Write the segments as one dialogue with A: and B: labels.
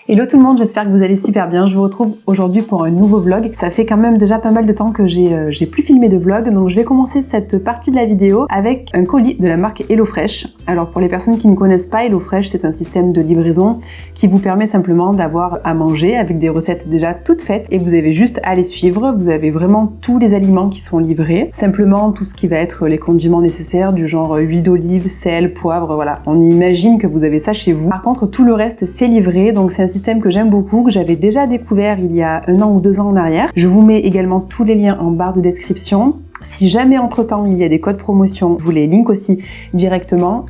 A: Hello tout le monde, j'espère que vous allez super bien. Je vous retrouve aujourd'hui pour un nouveau vlog. Ça fait quand même déjà pas mal de temps que j'ai plus filmé de vlog, donc je vais commencer cette partie de la vidéo avec un colis de la marque HelloFresh. Alors pour les personnes qui ne connaissent pas, HelloFresh c'est un système de livraison qui vous permet simplement d'avoir à manger avec des recettes déjà toutes faites et vous avez juste à les suivre. Vous avez vraiment tous les aliments qui sont livrés, simplement tout ce qui va être les condiments nécessaires du genre huile d'olive, sel, poivre, voilà. On imagine que vous avez ça chez vous. Par contre tout le reste c'est livré, donc c'est un système que j'aime beaucoup, que j'avais déjà découvert il y a 1 an ou 2 ans en arrière. Je vous mets également tous les liens en barre de description. Si jamais entre-temps il y a des codes promotion, je vous les link aussi directement.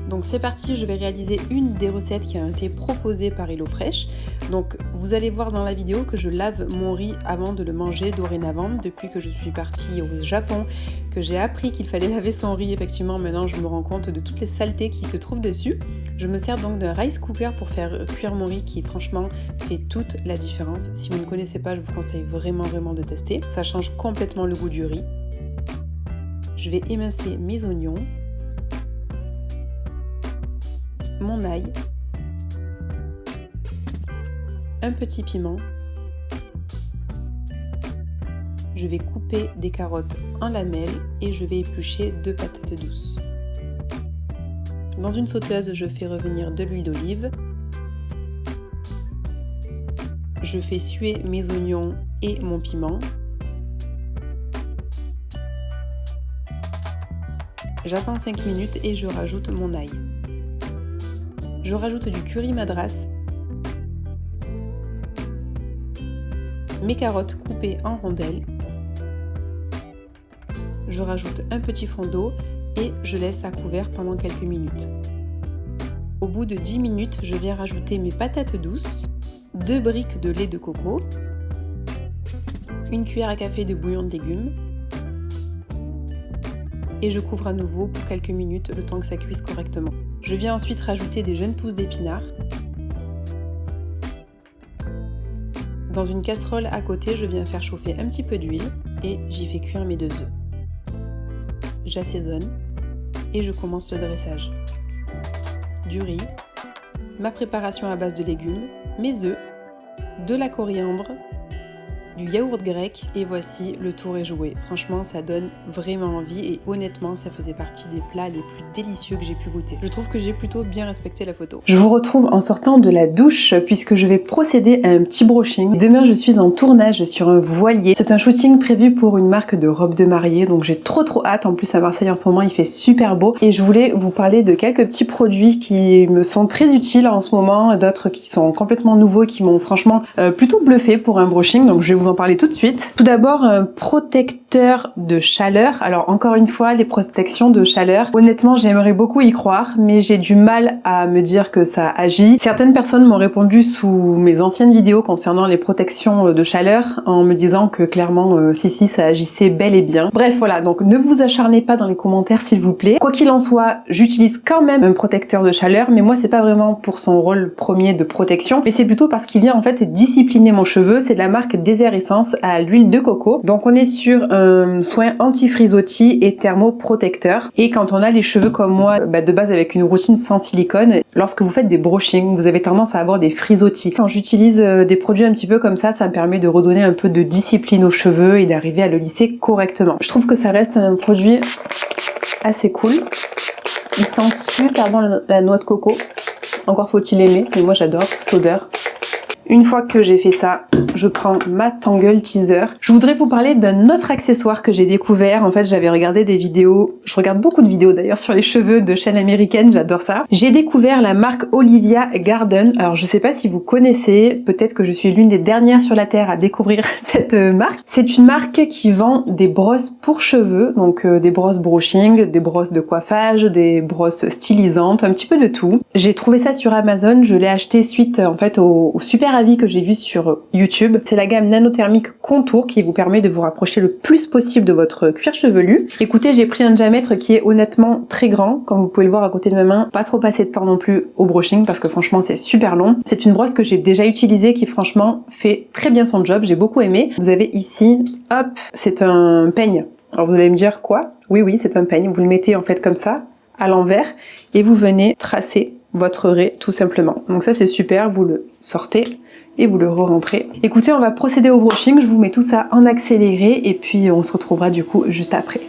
A: Donc c'est parti, je vais réaliser une des recettes qui a été proposée par HelloFresh. Donc vous allez voir dans la vidéo que je lave mon riz avant de le manger dorénavant. Depuis que je suis partie au Japon, que j'ai appris qu'il fallait laver son riz, effectivement maintenant je me rends compte de toutes les saletés qui se trouvent dessus. Je me sers donc d'un rice cooker pour faire cuire mon riz qui franchement fait toute la différence. Si vous ne connaissez pas, je vous conseille vraiment de tester. Ça change complètement le goût du riz. Je vais émincer mes oignons, mon ail, un petit piment. Je vais couper des carottes en lamelles et je vais éplucher 2 patates douces. Dans une sauteuse, je fais revenir de l'huile d'olive. Je fais suer mes oignons et mon piment. J'attends 5 minutes et je rajoute mon ail. Je rajoute du curry madras, mes carottes coupées en rondelles, je rajoute un petit fond d'eau et je laisse à couvert pendant quelques minutes. Au bout de 10 minutes, je viens rajouter mes patates douces, 2 briques de lait de coco, une cuillère à café de bouillon de légumes et je couvre à nouveau pour quelques minutes le temps que ça cuise correctement. Je viens ensuite rajouter des jeunes pousses d'épinards. Dans une casserole à côté, je viens faire chauffer un petit peu d'huile et j'y fais cuire mes 2 œufs. J'assaisonne et je commence le dressage. Du riz, ma préparation à base de légumes, mes œufs, de la coriandre, du yaourt grec et voici, le tour est joué. Franchement ça donne vraiment envie et honnêtement ça faisait partie des plats les plus délicieux que j'ai pu goûter. Je trouve que j'ai plutôt bien respecté la photo. Je vous retrouve en sortant de la douche puisque je vais procéder à un petit brushing. Demain je suis en tournage sur un voilier. C'est un shooting prévu pour une marque de robes de mariée donc j'ai trop hâte. En plus à Marseille en ce moment il fait super beau et je voulais vous parler de quelques petits produits qui me sont très utiles en ce moment, d'autres qui sont complètement nouveaux qui m'ont franchement plutôt bluffé pour un brushing, donc je vais vous en parler tout de suite. Tout d'abord, un protecteur de chaleur. Alors encore une fois, les protections de chaleur, honnêtement j'aimerais beaucoup y croire, mais j'ai du mal à me dire que ça agit. Certaines personnes m'ont répondu sous mes anciennes vidéos concernant les protections de chaleur en me disant que clairement si ça agissait bel et bien. Bref voilà, donc ne vous acharnez pas dans les commentaires s'il vous plaît. Quoi qu'il en soit, j'utilise quand même un protecteur de chaleur, mais moi c'est pas vraiment pour son rôle premier de protection, mais c'est plutôt parce qu'il vient en fait discipliner mon cheveu. C'est de la marque Désert Essence à l'huile de coco. Donc on est sur un soin anti-frisottis et thermoprotecteur. Et quand on a les cheveux comme moi, de base avec une routine sans silicone, lorsque vous faites des brushings, vous avez tendance à avoir des frisottis. Quand j'utilise des produits un petit peu comme ça me permet de redonner un peu de discipline aux cheveux et d'arriver à le lisser correctement. Je trouve que ça reste un produit assez cool. Il sent super bon la noix de coco. Encore faut-il aimer, mais moi j'adore cette odeur. Une fois que j'ai fait ça, je prends ma Tangle Teaser. Je voudrais vous parler d'un autre accessoire que j'ai découvert. En fait, j'avais regardé des vidéos, je regarde beaucoup de vidéos d'ailleurs sur les cheveux de chaînes américaines, j'adore ça. J'ai découvert la marque Olivia Garden. Alors je sais pas si vous connaissez, peut-être que je suis l'une des dernières sur la terre à découvrir cette marque. C'est une marque qui vend des brosses pour cheveux, donc des brosses brushing, des brosses de coiffage, des brosses stylisantes, un petit peu de tout. J'ai trouvé ça sur Amazon, je l'ai acheté suite en fait au super avis que j'ai vu sur YouTube. C'est la gamme nanothermique Contour qui vous permet de vous rapprocher le plus possible de votre cuir chevelu. Écoutez, j'ai pris un diamètre qui est honnêtement très grand, comme vous pouvez le voir à côté de ma main. Pas trop passer de temps non plus au brushing parce que franchement c'est super long. C'est une brosse que j'ai déjà utilisée qui franchement fait très bien son job, j'ai beaucoup aimé. Vous avez ici, hop, c'est un peigne. Alors vous allez me dire quoi? Oui, c'est un peigne. Vous le mettez en fait comme ça, à l'envers, et vous venez tracer votre raie tout simplement. Donc ça c'est super, vous le sortez et vous le re-rentrez. Écoutez, on va procéder au brushing, je vous mets tout ça en accéléré et puis on se retrouvera du coup juste après.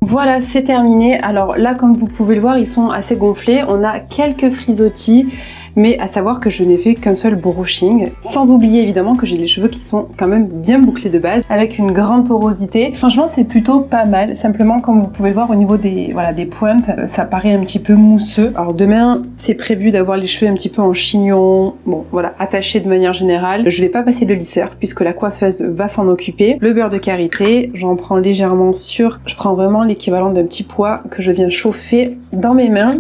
A: Voilà, c'est terminé. Alors là, comme vous pouvez le voir, ils sont assez gonflés. On a quelques frisottis, mais à savoir que je n'ai fait qu'un seul brushing. Sans oublier évidemment que j'ai les cheveux qui sont quand même bien bouclés de base, avec une grande porosité. Franchement, c'est plutôt pas mal. Simplement, comme vous pouvez le voir au niveau des pointes, ça paraît un petit peu mousseux. Alors demain, c'est prévu d'avoir les cheveux un petit peu en chignon. Bon, voilà, attachés de manière générale. Je vais pas passer de lisseur puisque la coiffeuse va s'en occuper. Le beurre de karité, j'en prends légèrement sur. Je prends vraiment l'équivalent d'un petit pois que je viens chauffer dans mes mains.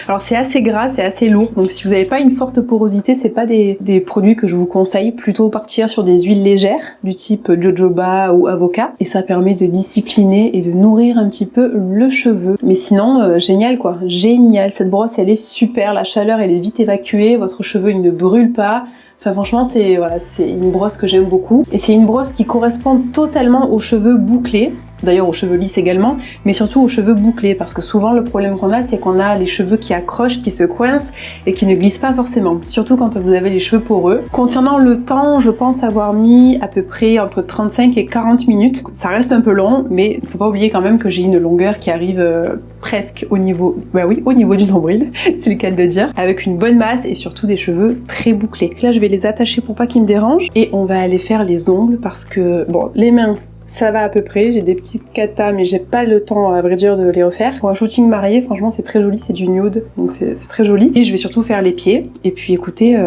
A: Alors c'est assez gras, c'est assez lourd, donc si vous n'avez pas une forte porosité, c'est pas des produits que je vous conseille. Plutôt partir sur des huiles légères, du type jojoba ou avocat, et ça permet de discipliner et de nourrir un petit peu le cheveu. Mais sinon, génial quoi, génial, cette brosse elle est super, la chaleur elle est vite évacuée, votre cheveu il ne brûle pas. Enfin franchement c'est une brosse que j'aime beaucoup et c'est une brosse qui correspond totalement aux cheveux bouclés, d'ailleurs aux cheveux lisses également, mais surtout aux cheveux bouclés parce que souvent le problème qu'on a c'est qu'on a les cheveux qui accrochent, qui se coincent et qui ne glissent pas forcément, surtout quand vous avez les cheveux poreux. Concernant le temps, je pense avoir mis à peu près entre 35 et 40 minutes. Ça reste un peu long, mais il ne faut pas oublier quand même que j'ai une longueur qui arrive presque au niveau, au niveau du nombril, c'est le cas de le dire, avec une bonne masse et surtout des cheveux très bouclés. Là je vais les attacher pour pas qu'ils me dérangent et on va aller faire les ongles parce que bon, les mains ça va à peu près, j'ai des petites katas mais j'ai pas le temps à vrai dire de les refaire. Pour un shooting marié, franchement c'est très joli, c'est du nude, donc c'est très joli. Et je vais surtout faire les pieds, et puis écoutez,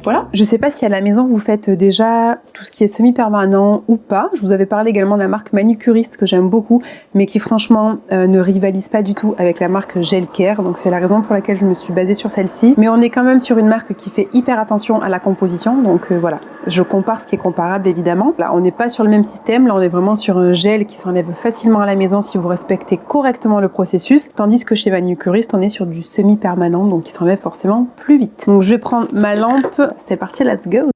A: voilà. Je sais pas si à la maison vous faites déjà tout ce qui est semi-permanent ou pas. Je vous avais parlé également de la marque Manucuriste que j'aime beaucoup, mais qui franchement ne rivalise pas du tout avec la marque Gelcare, donc c'est la raison pour laquelle je me suis basée sur celle-ci. Mais on est quand même sur une marque qui fait hyper attention à la composition, donc voilà. Je compare ce qui est comparable évidemment. Là on n'est pas sur le même système, là on est vraiment sur un gel qui s'enlève facilement à la maison si vous respectez correctement le processus, tandis que chez Manucuriste on est sur du semi-permanent, donc qui s'enlève forcément plus vite. Donc je vais prendre ma lampe, c'est parti, let's go!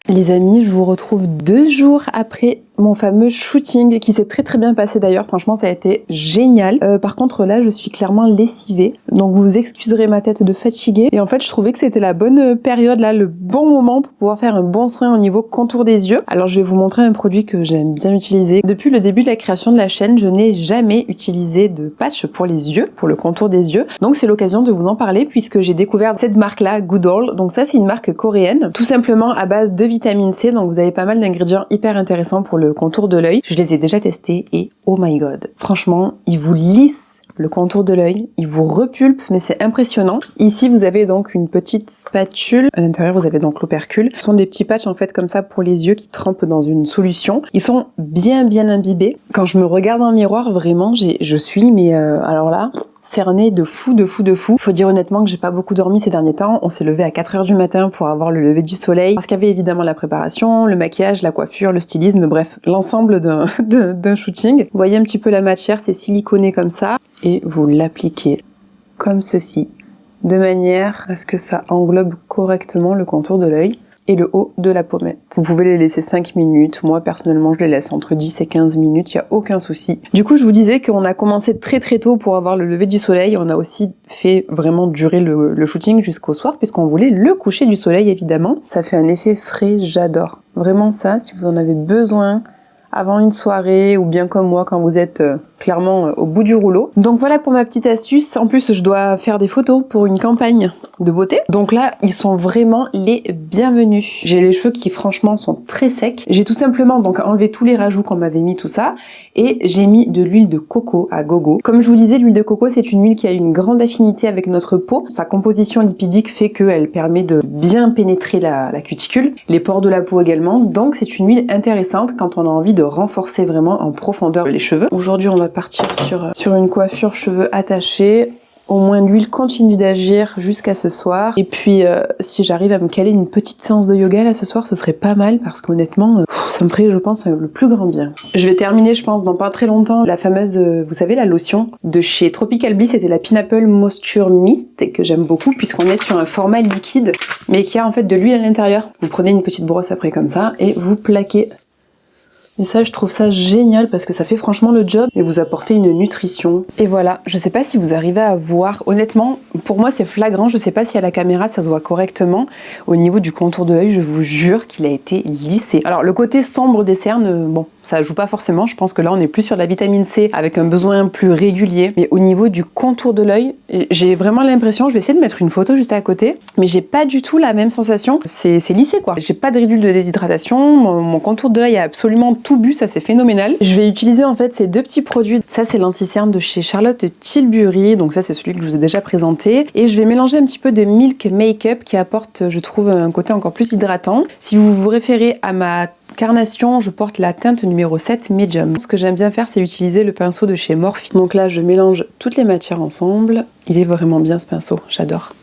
A: Les amis, je vous retrouve 2 jours après mon fameux shooting qui s'est très bien passé d'ailleurs, franchement ça a été génial. Par contre là je suis clairement lessivée, donc vous excuserez ma tête de fatiguée, et en fait je trouvais que c'était la bonne période là, le bon moment pour pouvoir faire un bon soin au niveau contour des yeux. Alors je vais vous montrer un produit que j'aime bien utiliser. Depuis le début de la création de la chaîne, je n'ai jamais utilisé de patch pour les yeux, pour le contour des yeux, donc c'est l'occasion de vous en parler puisque j'ai découvert cette marque là, Goodall. Donc ça c'est une marque coréenne, tout simplement à base de vitamine C, donc vous avez pas mal d'ingrédients hyper intéressants pour le contour de l'œil. Je les ai déjà testés et oh my god, franchement ils vous lissent le contour de l'œil, ils vous repulpent, mais c'est impressionnant. Ici vous avez donc une petite spatule, à l'intérieur vous avez donc l'opercule. Ce sont des petits patchs en fait comme ça pour les yeux qui trempent dans une solution. Ils sont bien imbibés. Quand je me regarde dans le miroir, vraiment je suis mais alors là cerné de fou. Faut dire honnêtement que j'ai pas beaucoup dormi ces derniers temps. On s'est levé à 4h du matin pour avoir le lever du soleil. Parce qu'il y avait évidemment la préparation, le maquillage, la coiffure, le stylisme, bref, l'ensemble d'un shooting. Vous voyez un petit peu la matière, c'est siliconé comme ça. Et vous l'appliquez comme ceci, de manière à ce que ça englobe correctement le contour de l'œil et le haut de la pommette. Vous pouvez les laisser 5 minutes. Moi, personnellement, je les laisse entre 10 et 15 minutes. Il n'y a aucun souci. Du coup, je vous disais qu'on a commencé très tôt pour avoir le lever du soleil. On a aussi fait vraiment durer le shooting jusqu'au soir puisqu'on voulait le coucher du soleil, évidemment. Ça fait un effet frais, j'adore. Vraiment ça, si vous en avez besoin avant une soirée ou bien comme moi quand vous êtes clairement au bout du rouleau. Donc voilà pour ma petite astuce. En plus, je dois faire des photos pour une campagne de beauté. Donc là, ils sont vraiment les bienvenus. J'ai les cheveux qui franchement sont très secs. J'ai tout simplement donc enlevé tous les rajouts qu'on m'avait mis, tout ça, et j'ai mis de l'huile de coco à gogo. Comme je vous disais, l'huile de coco, c'est une huile qui a une grande affinité avec notre peau. Sa composition lipidique fait qu'elle permet de bien pénétrer la cuticule, les pores de la peau également. Donc c'est une huile intéressante quand on a envie de renforcer vraiment en profondeur les cheveux. Aujourd'hui, on va partir sur une coiffure cheveux attachés. au moins l'huile continue d'agir jusqu'à ce soir. Et puis si j'arrive à me caler une petite séance de yoga là ce soir, ce serait pas mal parce qu'honnêtement ça me ferait, je pense, le plus grand bien. Je vais terminer, je pense, dans pas très longtemps, la fameuse, vous savez, la lotion de chez Tropical Bliss, c'était la Pineapple Moisture Mist et que j'aime beaucoup puisqu'on est sur un format liquide mais qui a en fait de l'huile à l'intérieur. Vous prenez une petite brosse après comme ça et vous plaquez. Et ça, je trouve ça génial parce que ça fait franchement le job et vous apportez une nutrition. Et voilà, je sais pas si vous arrivez à voir, honnêtement, pour moi c'est flagrant, je sais pas si à la caméra ça se voit correctement. Au niveau du contour de l'œil, je vous jure qu'il a été lissé. Alors le côté sombre des cernes, bon, ça joue pas forcément, je pense que là on est plus sur la vitamine C avec un besoin plus régulier. Mais au niveau du contour de l'œil, j'ai vraiment l'impression, je vais essayer de mettre une photo juste à côté, mais j'ai pas du tout la même sensation. C'est lissé quoi. J'ai pas de ridules de déshydratation, mon contour de l'œil a absolument tout bu, ça c'est phénoménal. Je vais utiliser en fait ces deux petits produits. Ça c'est l'anti-cerne de chez Charlotte Tilbury, donc ça c'est celui que je vous ai déjà présenté. Et je vais mélanger un petit peu de Milk Makeup qui apporte, je trouve, un côté encore plus hydratant. Si vous vous référez à ma carnation, je porte la teinte numéro 7 Medium. Ce que j'aime bien faire, c'est utiliser le pinceau de chez Morphe. Donc là, je mélange toutes les matières ensemble. Il est vraiment bien ce pinceau, j'adore.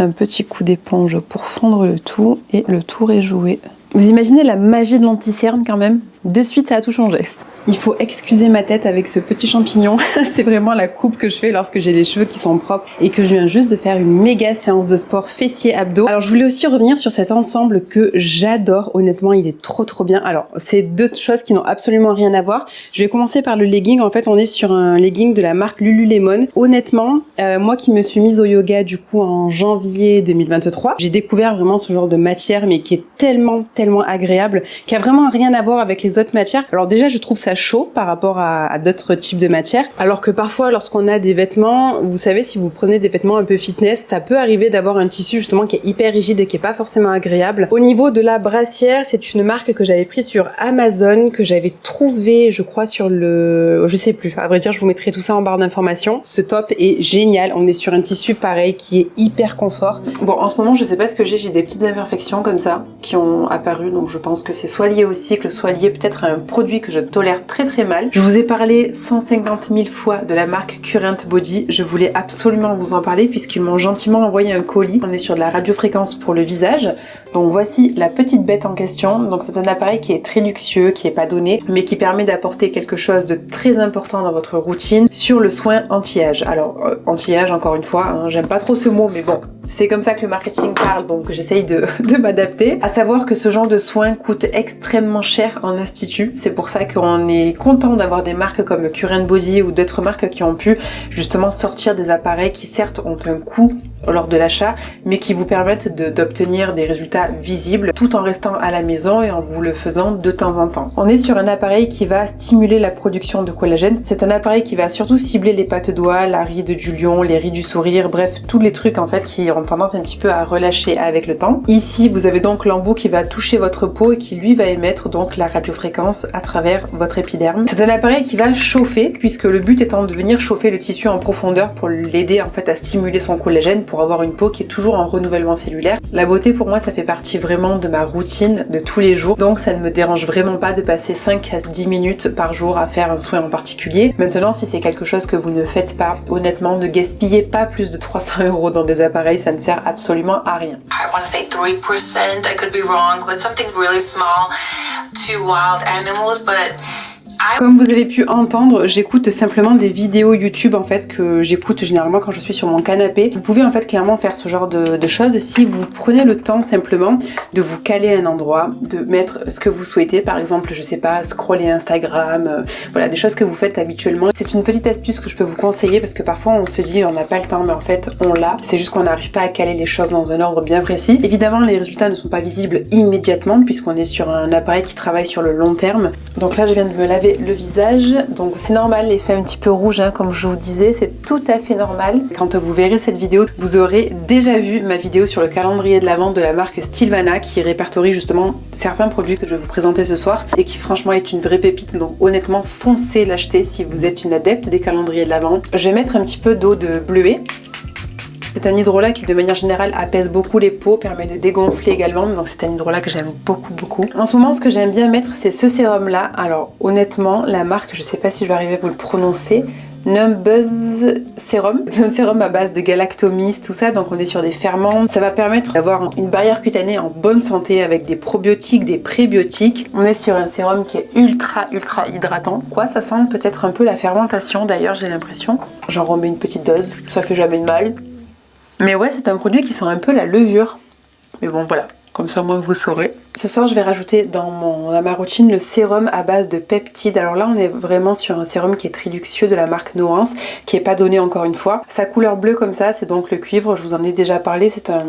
A: Un petit coup d'éponge pour fondre le tout et le tour est joué. Vous imaginez la magie de l'anti-cerne quand même? De suite, ça a tout changé. Il faut excuser ma tête avec ce petit champignon. C'est vraiment la coupe que je fais lorsque j'ai les cheveux qui sont propres et que je viens juste de faire une méga séance de sport fessier abdos. Alors je voulais aussi revenir sur cet ensemble que j'adore. Honnêtement, il est trop bien. Alors c'est deux choses qui n'ont absolument rien à voir. Je vais commencer par le legging. En fait, on est sur un legging de la marque Lululemon. Honnêtement, moi qui me suis mise au yoga du coup en janvier 2023, j'ai découvert vraiment ce genre de matière mais qui est tellement agréable, qui a vraiment rien à voir avec les autres matières. Alors déjà, je trouve ça chaud par rapport à d'autres types de matières, alors que parfois lorsqu'on a des vêtements, vous savez, si vous prenez des vêtements un peu fitness, ça peut arriver d'avoir un tissu justement qui est hyper rigide et qui est pas forcément agréable. Au niveau de la brassière, c'est une marque que j'avais prise sur Amazon, que j'avais trouvé, je crois, sur le... je sais plus, à vrai dire, je vous mettrai tout ça en barre d'informations. Ce top est génial, on est sur un tissu pareil qui est hyper confort. Bon, en ce moment, je sais pas ce que j'ai des petites imperfections comme ça qui ont apparu, donc je pense que c'est soit lié au cycle, soit lié peut-être à un produit que je tolère très mal. Je vous ai parlé 150 000 fois de la marque Current Body. Je voulais absolument vous en parler puisqu'ils m'ont gentiment envoyé un colis. On est sur de la radiofréquence pour le visage. Donc voici la petite bête en question. Donc c'est un appareil qui est très luxueux, qui est pas donné, mais qui permet d'apporter quelque chose de très important dans votre routine sur le soin anti-âge. Alors anti-âge, encore une fois, hein, j'aime pas trop ce mot, mais bon, c'est comme ça que le marketing parle, donc j'essaye de m'adapter. À savoir que ce genre de soins coûte extrêmement cher en institut. C'est pour ça qu'on est content d'avoir des marques comme Current Body ou d'autres marques qui ont pu justement sortir des appareils qui certes ont un coût lors de l'achat, mais qui vous permettent d'obtenir des résultats visibles tout en restant à la maison et en vous le faisant de temps en temps. On est sur un appareil qui va stimuler la production de collagène. C'est un appareil qui va surtout cibler les pattes doigts, la ride du lion, les rides du sourire, bref, tous les trucs en fait qui ont tendance un petit peu à relâcher avec le temps. Ici, vous avez donc l'embout qui va toucher votre peau et qui lui va émettre donc la radiofréquence à travers votre épiderme. C'est un appareil qui va chauffer, puisque le but étant de venir chauffer le tissu en profondeur pour l'aider en fait à stimuler son collagène pour avoir une peau qui est toujours en renouvellement cellulaire. La beauté pour moi ça fait partie vraiment de ma routine de tous les jours, donc ça ne me dérange vraiment pas de passer 5 à 10 minutes par jour à faire un soin en particulier. Maintenant, si c'est quelque chose que vous ne faites pas, honnêtement ne gaspillez pas plus de 300 € dans des appareils, ça ne sert absolument à rien.
B: I want to say 3%, I could be wrong, but something really small to wild animals, but
A: Comme vous avez pu entendre, j'écoute simplement des vidéos YouTube en fait que j'écoute généralement quand je suis sur mon canapé. Vous pouvez en fait clairement faire ce genre de choses si vous prenez le temps simplement de vous caler à un endroit, de mettre ce que vous souhaitez, par exemple, je sais pas, scroller Instagram, voilà, des choses que vous faites habituellement. C'est une petite astuce que je peux vous conseiller parce que parfois on se dit on n'a pas le temps, mais en fait on l'a. C'est juste qu'on n'arrive pas à caler les choses dans un ordre bien précis. Évidemment, les résultats ne sont pas visibles immédiatement puisqu'on est sur un appareil qui travaille sur le long terme. Donc là, je viens de me laver le visage, donc c'est normal l'effet un petit peu rouge, hein, comme je vous disais, c'est tout à fait normal. Quand vous verrez cette vidéo, vous aurez déjà vu ma vidéo sur le calendrier de l'Avent de la marque Stilvana qui répertorie justement certains produits que je vais vous présenter ce soir et qui franchement est une vraie pépite, donc honnêtement foncez l'acheter si vous êtes une adepte des calendriers de l'Avent. Je vais mettre un petit peu d'eau de bleuet. C'est un hydrolat qui de manière générale apaise beaucoup les peaux, permet de dégonfler également, donc c'est un hydrolat que j'aime beaucoup. En ce moment, ce que j'aime bien mettre, c'est ce sérum là. Alors honnêtement, la marque, je sais pas si je vais arriver à vous le prononcer, Numbuzz Serum. C'est un sérum à base de galactomyces, tout ça, donc on est sur des ferments. Ça va permettre d'avoir une barrière cutanée en bonne santé avec des probiotiques, des prébiotiques. On est sur un sérum qui est ultra hydratant. Quoi, ça sent peut-être un peu la fermentation d'ailleurs, j'ai l'impression. J'en remets une petite dose, ça fait jamais de mal. Mais ouais, c'est un produit qui sent un peu la levure. Mais bon, voilà. Comme ça, moi, vous saurez. Ce soir, je vais rajouter dans ma routine le sérum à base de peptides. Alors là, on est vraiment sur un sérum qui est très luxueux de la marque Nuance, qui n'est pas donné encore une fois. Sa couleur bleue comme ça, c'est donc le cuivre. Je vous en ai déjà parlé. C'est un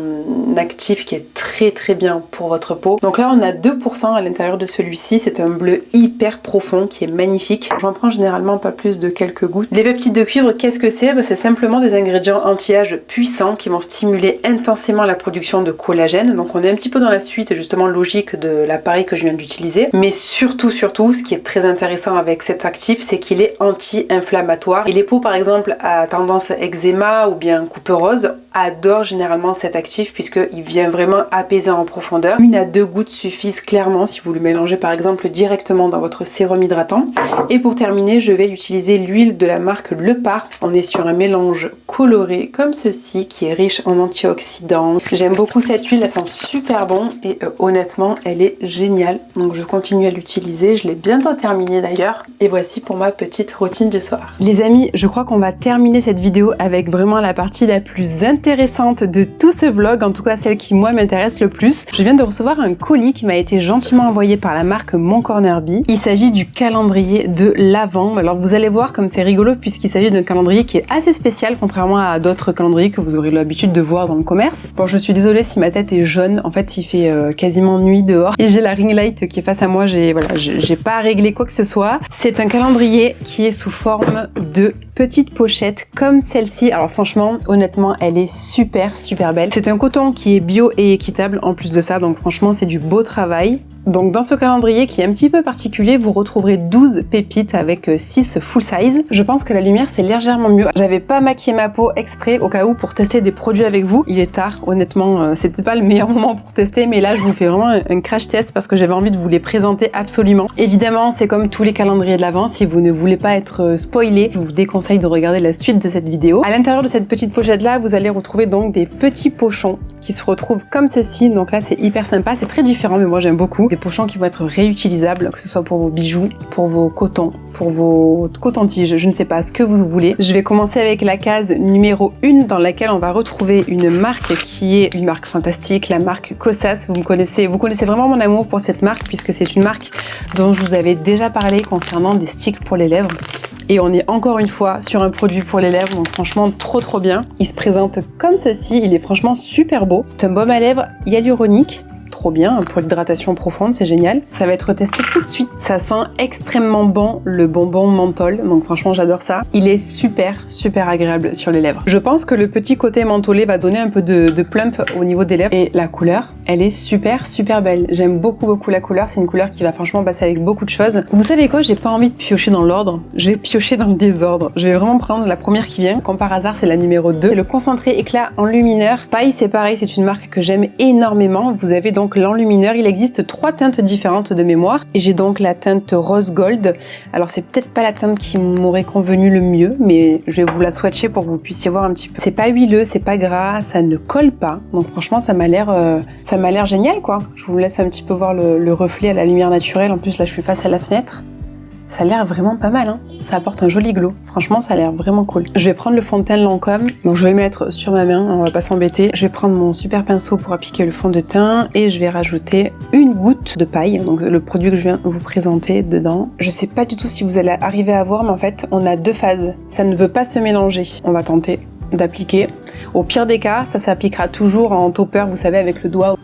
A: actif qui est très bien pour votre peau. Donc là, on a 2% à l'intérieur de celui-ci. C'est un bleu hyper profond qui est magnifique. J'en prends généralement pas plus de quelques gouttes. Les peptides de cuivre, qu'est-ce que c'est? C'est simplement des ingrédients anti-âge puissants qui vont stimuler intensément la production de collagène. Donc on est un petit peu dans la suite justement logique de l'appareil que je viens d'utiliser, mais surtout ce qui est très intéressant avec cet actif, c'est qu'il est anti-inflammatoire et les peaux par exemple à tendance eczéma ou bien couperose adorent généralement cet actif puisqu'il vient vraiment apaiser en profondeur. 1 à 2 gouttes suffisent clairement si vous le mélangez par exemple directement dans votre sérum hydratant. Et pour terminer, je vais utiliser l'huile de la marque Le Par. On est sur un mélange coloré comme ceci qui est riche en antioxydants. J'aime beaucoup cette huile, elle sent super bon et honnêtement elle est géniale, donc je continue à l'utiliser. Je l'ai bientôt terminée d'ailleurs et voici pour ma petite routine du soir. Les amis, je crois qu'on va terminer cette vidéo avec vraiment la partie la plus intéressante de tout ce vlog, en tout cas celle qui moi m'intéresse le plus. Je viens de recevoir un colis qui m'a été gentiment envoyé par la marque Mon Corner Bee. Il s'agit du calendrier de l'Avent. Alors vous allez voir comme c'est rigolo puisqu'il s'agit d'un calendrier qui est assez spécial contrairement à d'autres calendriers que vous aurez l'habitude de voir dans le commerce. Bon, je suis désolée si ma tête est jaune, en fait il fait quasiment nuit dehors et j'ai la ring light qui est face à moi, j'ai pas réglé quoi que ce soit. C'est un calendrier qui est sous forme de petite pochette comme celle-ci. Alors franchement, honnêtement, elle est super belle. C'est un coton qui est bio et équitable en plus de ça, donc franchement c'est du beau travail. Donc dans ce calendrier qui est un petit peu particulier, vous retrouverez 12 pépites avec 6 full size. Je pense que la lumière c'est légèrement mieux. J'avais pas maquillé ma peau exprès au cas où pour tester des produits avec vous. Il est tard, honnêtement, c'est peut-être pas le meilleur moment pour tester, mais là je vous fais vraiment un crash test parce que j'avais envie de vous les présenter absolument. Évidemment, c'est comme tous les calendriers de l'Avent, si vous ne voulez pas être spoilé, je vous déconseille de regarder la suite de cette vidéo. À l'intérieur de cette petite pochette là, vous allez retrouver donc des petits pochons qui se retrouvent comme ceci. Donc là c'est hyper sympa, c'est très différent mais moi j'aime beaucoup. Des pochons qui vont être réutilisables, que ce soit pour vos bijoux, pour vos cotons, pour vos cotons-tiges, je ne sais pas, ce que vous voulez. Je vais commencer avec la case numéro 1 dans laquelle on va retrouver une marque qui est une marque fantastique, la marque Kosas. Vous connaissez vraiment mon amour pour cette marque puisque c'est une marque dont je vous avais déjà parlé concernant des sticks pour les lèvres. Et on est encore une fois sur un produit pour les lèvres, donc franchement trop bien. Il se présente comme ceci, il est franchement super beau. C'est un baume à lèvres hyaluronique. Trop bien, pour l'hydratation profonde, c'est génial. Ça va être testé tout de suite. Ça sent extrêmement bon le bonbon menthol, donc franchement j'adore ça. Il est super agréable sur les lèvres. Je pense que le petit côté mentholé va donner un peu de plump au niveau des lèvres. Et la couleur, elle est super belle. J'aime beaucoup la couleur, c'est une couleur qui va franchement passer avec beaucoup de choses. Vous savez quoi, j'ai pas envie de piocher dans l'ordre, je vais piocher dans le désordre. Je vais vraiment prendre la première qui vient, comme par hasard c'est la numéro 2. C'est le concentré éclat enlumineur. Paille, c'est pareil, c'est une marque que j'aime énormément. Vous avez donc l'enlumineur, il existe 3 teintes différentes de mémoire et j'ai donc la teinte rose gold. Alors c'est peut-être pas la teinte qui m'aurait convenu le mieux, mais je vais vous la swatcher pour que vous puissiez voir un petit peu. C'est pas huileux, c'est pas gras, ça ne colle pas, donc franchement ça m'a l'air génial quoi. Je vous laisse un petit peu voir le reflet à la lumière naturelle. En plus là je suis face à la fenêtre. Ça a l'air vraiment pas mal, hein. Ça apporte un joli glow. Franchement, ça a l'air vraiment cool. Je vais prendre le fond de teint Lancôme. Donc, je vais mettre sur ma main. On va pas s'embêter. Je vais prendre mon super pinceau pour appliquer le fond de teint et je vais rajouter une goutte de paille. Donc, le produit que je viens vous présenter dedans. Je sais pas du tout si vous allez arriver à voir, mais en fait, on a 2 phases. Ça ne veut pas se mélanger. On va tenter d'appliquer. Au pire des cas, ça s'appliquera toujours en topper, vous savez, avec le doigt.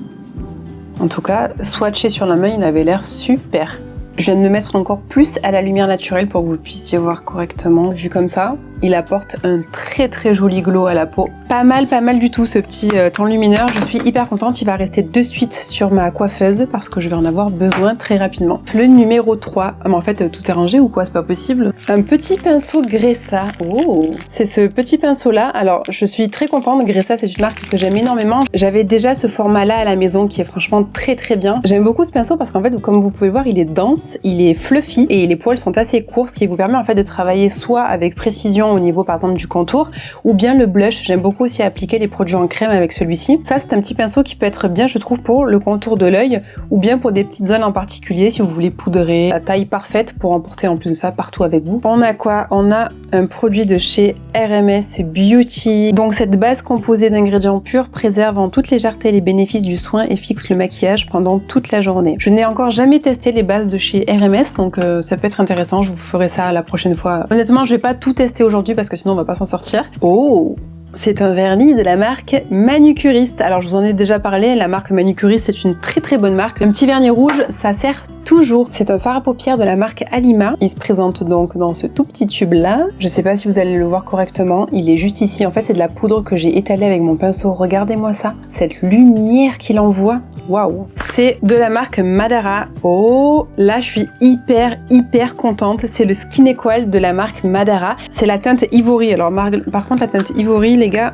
A: En tout cas, swatché sur la main, il avait l'air super. Je viens de me mettre encore plus à la lumière naturelle pour que vous puissiez voir correctement, vu comme ça. il apporte un très joli glow à la peau. Pas mal du tout ce petit enlumineur. Je suis hyper contente, il va rester de suite sur ma coiffeuse parce que je vais en avoir besoin très rapidement. Le numéro 3, mais en fait tout est rangé ou quoi, c'est pas possible. Un petit pinceau Gressa. Oh, c'est ce petit pinceau là. Alors je suis très contente, Gressa c'est une marque que j'aime énormément. J'avais déjà ce format là à la maison qui est franchement très bien. J'aime beaucoup ce pinceau parce qu'en fait comme vous pouvez voir il est dense, il est fluffy et les poils sont assez courts, ce qui vous permet en fait de travailler soit avec précision au niveau par exemple du contour ou bien le blush. J'aime beaucoup aussi appliquer les produits en crème avec celui-ci. Ça c'est un petit pinceau qui peut être bien je trouve pour le contour de l'œil ou bien pour des petites zones en particulier si vous voulez poudrer. La taille parfaite pour emporter en plus de ça partout avec vous. On a quoi? On a un produit de chez RMS Beauty. Donc cette base composée d'ingrédients purs préserve en toute légèreté les bénéfices du soin et fixe le maquillage pendant toute la journée. Je n'ai encore jamais testé les bases de chez RMS donc ça peut être intéressant, je vous ferai ça la prochaine fois. Honnêtement je vais pas tout tester aujourd'hui parce que sinon on va pas s'en sortir. Oh, c'est un vernis de la marque Manucuriste. Alors je vous en ai déjà parlé, la marque Manucuriste c'est une très bonne marque. Un petit vernis rouge, ça sert toujours. C'est un fard à paupières de la marque Alima. Il se présente donc dans ce tout petit tube là. Je sais pas si vous allez le voir correctement, il est juste ici. En fait c'est de la poudre que j'ai étalée avec mon pinceau. Regardez-moi ça, cette lumière qu'il envoie. Waouh! C'est de la marque Madara. Oh, là je suis hyper contente. C'est le Skin Equal de la marque Madara. C'est la teinte Ivory. Alors par contre la teinte Ivory les gars,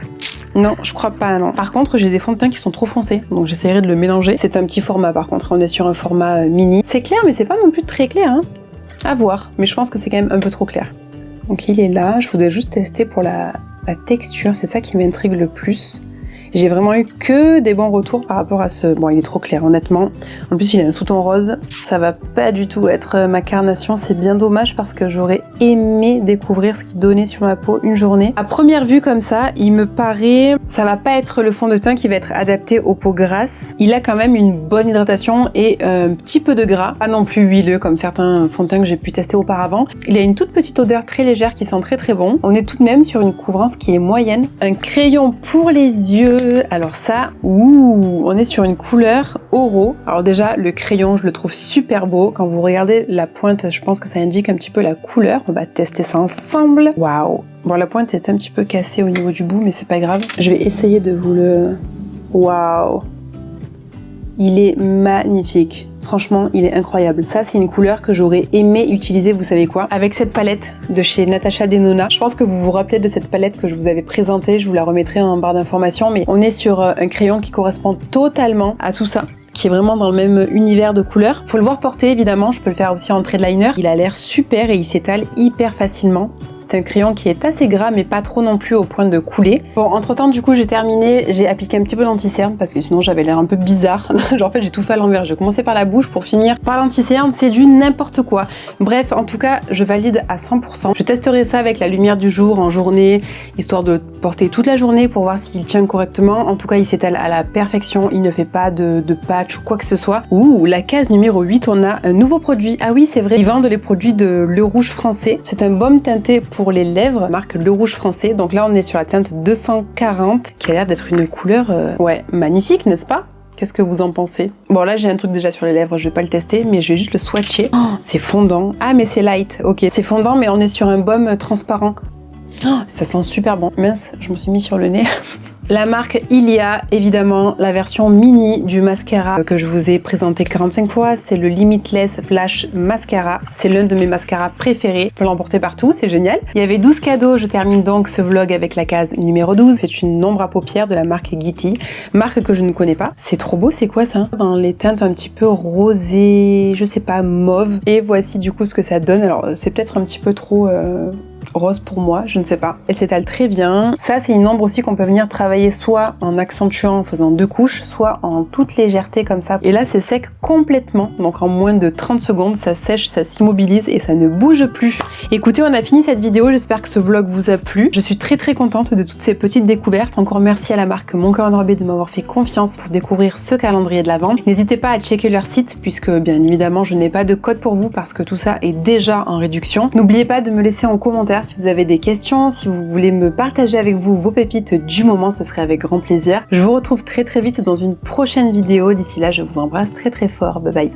A: non, je crois pas, non. Par contre, j'ai des fonds de teint qui sont trop foncés, donc j'essaierai de le mélanger. C'est un petit format, par contre, on est sur un format mini. C'est clair, mais c'est pas non plus très clair, hein. À voir, mais je pense que c'est quand même un peu trop clair. Donc il est là, je voudrais juste tester pour la texture, c'est ça qui m'intrigue le plus. J'ai vraiment eu que des bons retours par rapport à ce... Bon, il est trop clair, honnêtement. En plus, il a un sous-ton rose. Ça va pas du tout être ma carnation. C'est bien dommage parce que j'aurais aimé découvrir ce qu'il donnait sur ma peau une journée. À première vue, comme ça, il me paraît... Ça va pas être le fond de teint qui va être adapté aux peaux grasses. Il a quand même une bonne hydratation et un petit peu de gras. Pas non plus huileux comme certains fonds de teint que j'ai pu tester auparavant. Il a une toute petite odeur très légère qui sent très bon. On est tout de même sur une couvrance qui est moyenne. Un crayon pour les yeux. Alors ça, on est sur une couleur oro. Alors déjà, le crayon, je le trouve super beau. Quand vous regardez la pointe, je pense que ça indique un petit peu la couleur. On va tester ça ensemble. Waouh! Bon, la pointe est un petit peu cassée au niveau du bout, mais c'est pas grave. Je vais essayer de vous le... Waouh! Il est magnifique. Franchement, il est incroyable. Ça, c'est une couleur que j'aurais aimé utiliser, vous savez quoi, avec cette palette de chez Natasha Denona. Je pense que vous vous rappelez de cette palette que je vous avais présentée, je vous la remettrai en barre d'informations, mais on est sur un crayon qui correspond totalement à tout ça, qui est vraiment dans le même univers de couleurs. Faut le voir porter, évidemment, je peux le faire aussi en trait de liner. Il a l'air super et il s'étale hyper facilement. C'est un crayon qui est assez gras mais pas trop non plus au point de couler. Bon, entre temps du coup j'ai terminé, j'ai appliqué un petit peu d'anti-cerne parce que sinon j'avais l'air un peu bizarre. Genre en fait j'ai tout fait à l'envers, j'ai commencé par la bouche pour finir par l'anti-cerne, c'est du n'importe quoi. Bref, en tout cas je valide à 100%. Je testerai ça avec la lumière du jour en journée, histoire de porter toute la journée pour voir s'il tient correctement. En tout cas il s'étale à la perfection, il ne fait pas de patch ou quoi que ce soit. Ouh, la case numéro 8, on a un nouveau produit. Ah oui c'est vrai, ils vendent les produits de Le Rouge Français. C'est un baume teinté pour les lèvres, marque Le Rouge Français. Donc là on est sur la teinte 240 qui a l'air d'être une couleur ouais, magnifique, n'est-ce pas? Qu'est-ce que vous en pensez? Bon là j'ai un truc déjà sur les lèvres, je vais pas le tester mais je vais juste le swatcher. Oh, c'est fondant. Ah mais c'est light, ok. C'est fondant mais on est sur un baume transparent. Oh, ça sent super bon. Mince, je me suis mis sur le nez. La marque Ilia, évidemment, la version mini du mascara que je vous ai présenté 45 fois, c'est le Limitless Flash Mascara. C'est l'un de mes mascaras préférés. Je peux l'emporter partout, c'est génial. Il y avait 12 cadeaux, je termine donc ce vlog avec la case numéro 12. C'est une ombre à paupières de la marque Gitty, marque que je ne connais pas. C'est trop beau, c'est quoi ça? Dans les teintes un petit peu rosées, je sais pas, mauve. Et voici du coup ce que ça donne. Alors c'est peut-être un petit peu trop... rose pour moi, je ne sais pas. Elle s'étale très bien. Ça, c'est une ombre aussi qu'on peut venir travailler soit en accentuant en faisant 2 couches, soit en toute légèreté comme ça. Et là, c'est sec complètement. Donc en moins de 30 secondes, ça sèche, ça s'immobilise et ça ne bouge plus. Écoutez, on a fini cette vidéo. J'espère que ce vlog vous a plu. Je suis très contente de toutes ces petites découvertes. Encore merci à la marque Mon Cœur Enrobé de m'avoir fait confiance pour découvrir ce calendrier de l'Avent. N'hésitez pas à checker leur site puisque bien évidemment, je n'ai pas de code pour vous parce que tout ça est déjà en réduction. N'oubliez pas de me laisser en commentaire si vous avez des questions, si vous voulez me partager avec vous vos pépites du moment, ce serait avec grand plaisir. Je vous retrouve très vite dans une prochaine vidéo. D'ici là, je vous embrasse très fort. Bye bye.